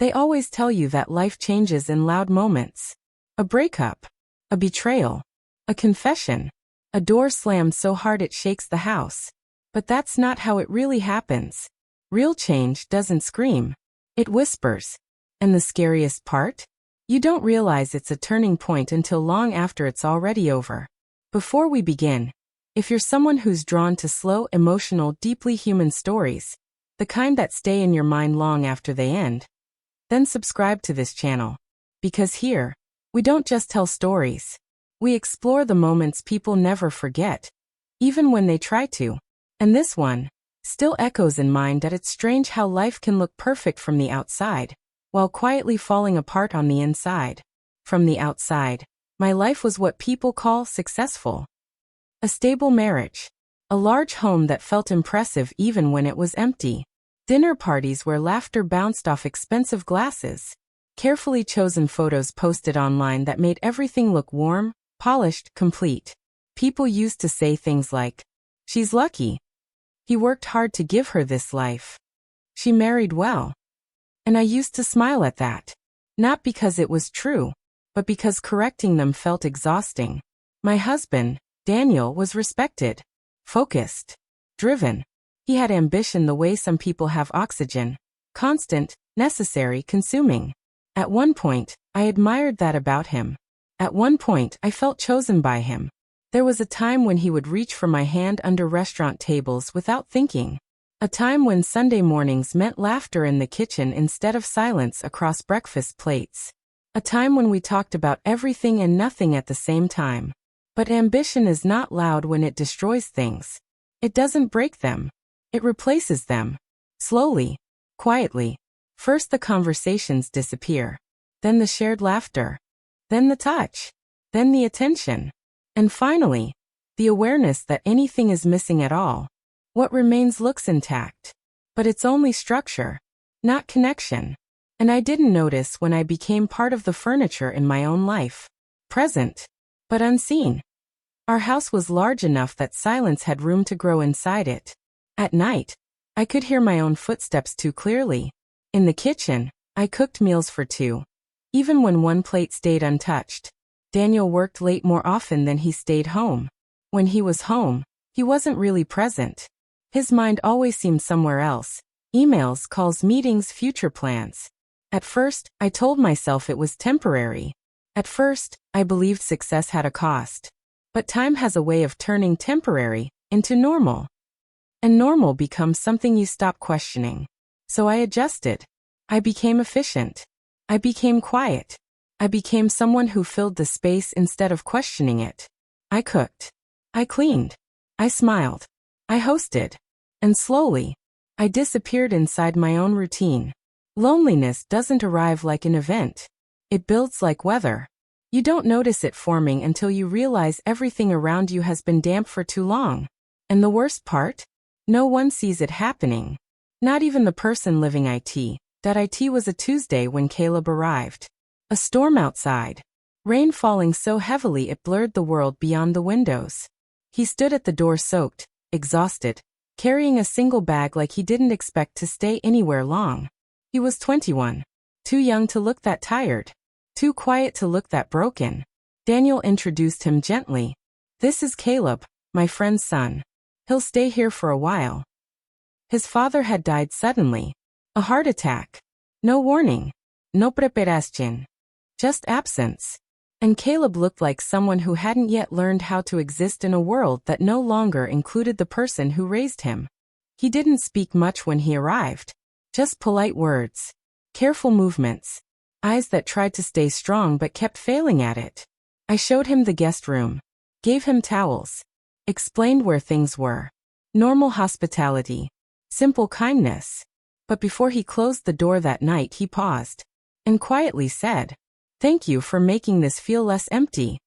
They always tell you that life changes in loud moments. A breakup, a betrayal, a confession, a door slammed so hard it shakes the house. But that's not how it really happens. Real change doesn't scream. It whispers. And the scariest part? You don't realize it's a turning point until long after it's already over. Before we begin, if you're someone who's drawn to slow, emotional, deeply human stories, the kind that stay in your mind long after they end, then subscribe to this channel. Because here, we don't just tell stories. We explore the moments people never forget, even when they try to. And this one still echoes in mind that it's strange how life can look perfect from the outside, while quietly falling apart on the inside. From the outside, my life was what people call successful. A stable marriage. A large home that felt impressive even when it was empty. Dinner parties where laughter bounced off expensive glasses. Carefully chosen photos posted online that made everything look warm, polished, complete. People used to say things like, "She's lucky. He worked hard to give her this life. She married well." And I used to smile at that. Not because it was true, but because correcting them felt exhausting. My husband, Daniel, was respected, focused, driven. He had ambition the way some people have oxygen. Constant, necessary, consuming. At one point, I admired that about him. At one point, I felt chosen by him. There was a time when he would reach for my hand under restaurant tables without thinking. A time when Sunday mornings meant laughter in the kitchen instead of silence across breakfast plates. A time when we talked about everything and nothing at the same time. But ambition is not loud when it destroys things. It doesn't break them. It replaces them. Slowly. Quietly. First the conversations disappear. Then the shared laughter. Then the touch. Then the attention. And finally, the awareness that anything is missing at all. What remains looks intact. But it's only structure, not connection. And I didn't notice when I became part of the furniture in my own life. Present, but unseen. Our house was large enough that silence had room to grow inside it. At night, I could hear my own footsteps too clearly. In the kitchen, I cooked meals for two. Even when one plate stayed untouched. Daniel worked late more often than he stayed home. When he was home, he wasn't really present. His mind always seemed somewhere else. Emails, calls, meetings, future plans. At first, I told myself it was temporary. At first, I believed success had a cost. But time has a way of turning temporary into normal. And normal becomes something you stop questioning. So I adjusted. I became efficient. I became quiet. I became someone who filled the space instead of questioning it. I cooked. I cleaned. I smiled. I hosted. And slowly, I disappeared inside my own routine. Loneliness doesn't arrive like an event. It builds like weather. You don't notice it forming until you realize everything around you has been damp for too long. And the worst part? No one sees it happening. Not even the person living it. That it was a Tuesday when Caleb arrived. A storm outside. Rain falling so heavily it blurred the world beyond the windows. He stood at the door soaked, exhausted, carrying a single bag like he didn't expect to stay anywhere long. He was 21. Too young to look that tired. Too quiet to look that broken. Daniel introduced him gently. "This is Caleb, my friend's son. He'll stay here for a while." His father had died suddenly. A heart attack. No warning. No preparación. Just absence. And Caleb looked like someone who hadn't yet learned how to exist in a world that no longer included the person who raised him. He didn't speak much when he arrived. Just polite words. Careful movements. Eyes that tried to stay strong but kept failing at it. I showed him the guest room. Gave him towels. Explained where things were. Normal hospitality. Simple kindness. But before he closed the door that night he paused. And quietly said, "Thank you for making this feel less empty."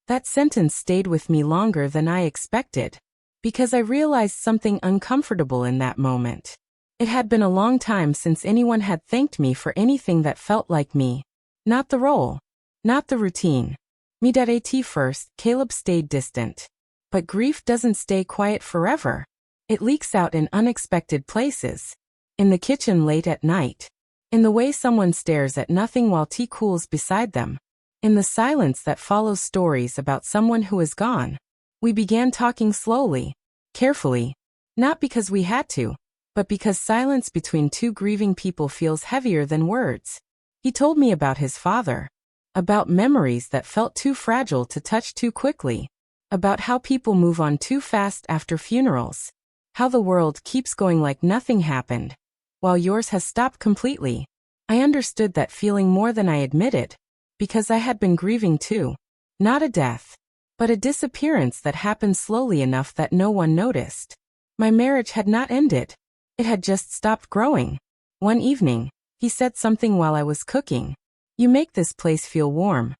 That sentence stayed with me longer than I expected. Because I realized something uncomfortable in that moment. It had been a long time since anyone had thanked me for anything that felt like me. Not the role. Not the routine. Me. At first, Caleb stayed distant. But grief doesn't stay quiet forever. It leaks out in unexpected places. In the kitchen late at night. In the way someone stares at nothing while tea cools beside them. In the silence that follows stories about someone who is gone. We began talking slowly, carefully, not because we had to, but because silence between two grieving people feels heavier than words. He told me about his father, about memories that felt too fragile to touch too quickly, about how people move on too fast after funerals, how the world keeps going like nothing happened, while yours has stopped completely. I understood that feeling more than I admitted, because I had been grieving too. Not a death, but a disappearance that happened slowly enough that no one noticed. My marriage had not ended. It had just stopped growing. One evening, he said something while I was cooking. "You make this place feel warm."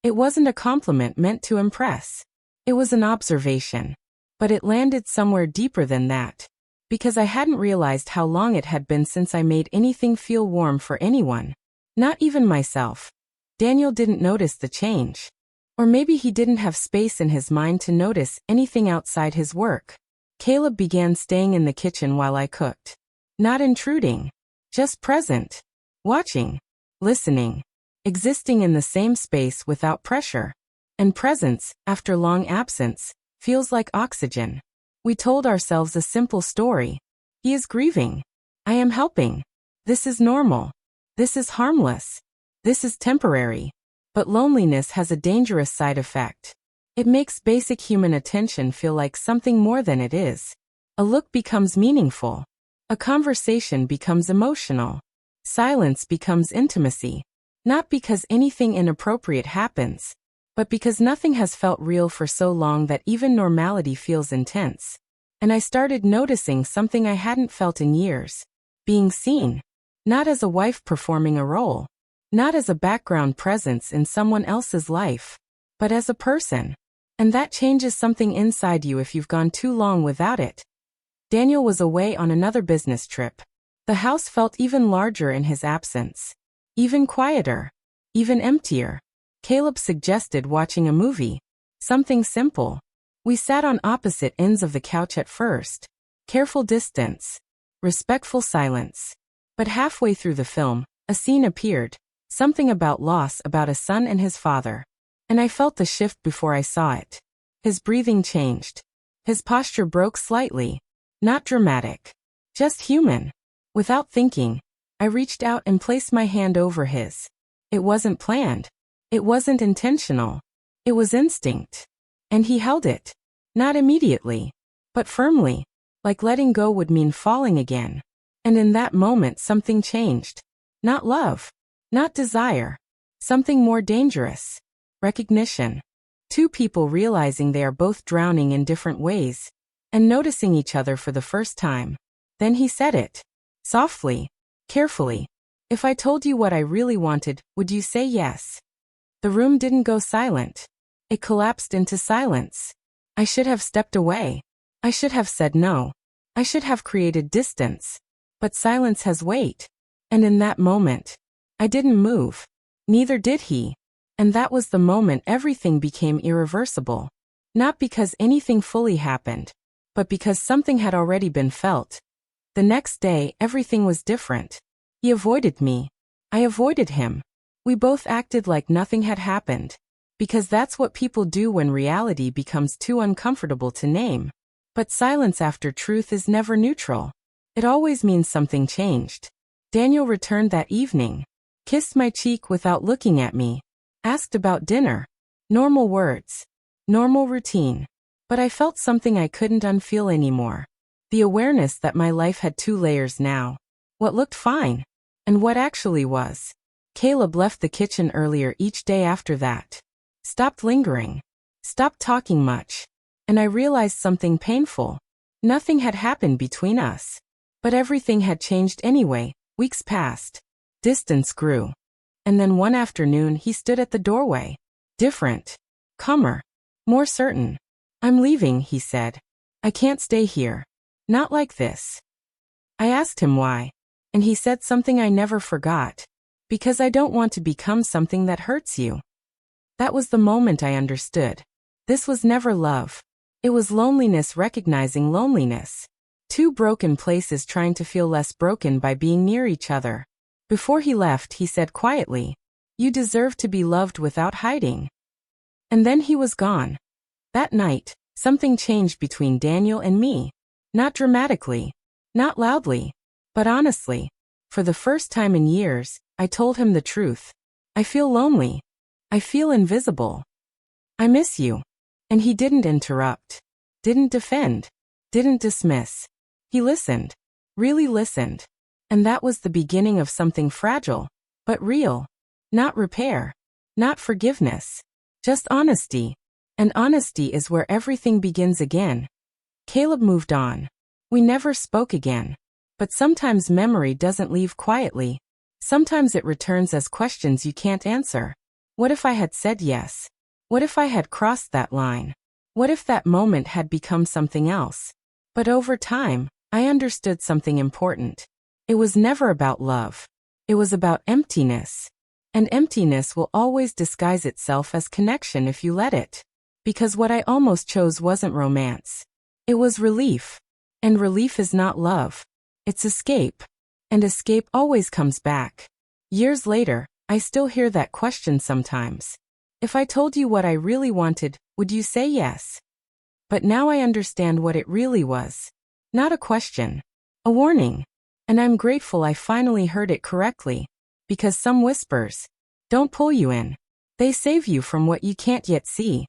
It wasn't a compliment meant to impress. It was an observation. But it landed somewhere deeper than that. Because I hadn't realized how long it had been since I made anything feel warm for anyone. Not even myself. Daniel didn't notice the change. Or maybe he didn't have space in his mind to notice anything outside his work. Caleb began staying in the kitchen while I cooked. Not intruding. Just present. Watching. Listening. Existing in the same space without pressure. And presence, after long absence, feels like oxygen. We told ourselves a simple story. He is grieving. I am helping. This is normal. This is harmless. This is temporary. But loneliness has a dangerous side effect. It makes basic human attention feel like something more than it is. A look becomes meaningful. A conversation becomes emotional. Silence becomes intimacy. Not because anything inappropriate happens, but because nothing has felt real for so long that even normality feels intense. And I started noticing something I hadn't felt in years. Being seen. Not as a wife performing a role. Not as a background presence in someone else's life. But as a person. And that changes something inside you if you've gone too long without it. Daniel was away on another business trip. The house felt even larger in his absence. Even quieter. Even emptier. Caleb suggested watching a movie. Something simple. We sat on opposite ends of the couch at first. Careful distance. Respectful silence. But halfway through the film, a scene appeared. Something about loss, about a son and his father. And I felt the shift before I saw it. His breathing changed. His posture broke slightly. Not dramatic. Just human. Without thinking, I reached out and placed my hand over his. It wasn't planned. It wasn't intentional. It was instinct. And he held it. Not immediately, but firmly. Like letting go would mean falling again. And in that moment something changed. Not love. Not desire. Something more dangerous. Recognition. Two people realizing they are both drowning in different ways. And noticing each other for the first time. Then he said it. Softly. Carefully. "If I told you what I really wanted, would you say yes?" The room didn't go silent. It collapsed into silence. I should have stepped away. I should have said no. I should have created distance. But silence has weight. And in that moment, I didn't move. Neither did he. And that was the moment everything became irreversible. Not because anything fully happened, but because something had already been felt. The next day, everything was different. He avoided me. I avoided him. We both acted like nothing had happened. Because that's what people do when reality becomes too uncomfortable to name. But silence after truth is never neutral. It always means something changed. Daniel returned that evening. Kissed my cheek without looking at me. Asked about dinner. Normal words. Normal routine. But I felt something I couldn't unfeel anymore. The awareness that my life had two layers now. What looked fine. And what actually was. Caleb left the kitchen earlier each day after that. Stopped lingering. Stopped talking much. And I realized something painful. Nothing had happened between us. But everything had changed anyway. Weeks passed. Distance grew. And then one afternoon he stood at the doorway. Different. Calmer. More certain. "I'm leaving," he said. "I can't stay here. Not like this." I asked him why. And he said something I never forgot. "Because I don't want to become something that hurts you." That was the moment I understood. This was never love. It was loneliness recognizing loneliness. Two broken places trying to feel less broken by being near each other. Before he left, he said quietly, "You deserve to be loved without hiding." And then he was gone. That night, something changed between Daniel and me. Not dramatically, not loudly, but honestly. For the first time in years, I told him the truth. I feel lonely. I feel invisible. I miss you. And he didn't interrupt. Didn't defend. Didn't dismiss. He listened. Really listened. And that was the beginning of something fragile, but real. Not repair. Not forgiveness. Just honesty. And honesty is where everything begins again. Caleb moved on. We never spoke again. But sometimes memory doesn't leave quietly. Sometimes it returns as questions you can't answer. What if I had said yes? What if I had crossed that line? What if that moment had become something else? But over time, I understood something important. It was never about love. It was about emptiness. And emptiness will always disguise itself as connection if you let it. Because what I almost chose wasn't romance. It was relief. And relief is not love. It's escape. And escape always comes back. Years later, I still hear that question sometimes. If I told you what I really wanted, would you say yes? But now I understand what it really was. Not a question. A warning. And I'm grateful I finally heard it correctly. Because some whispers don't pull you in. They save you from what you can't yet see.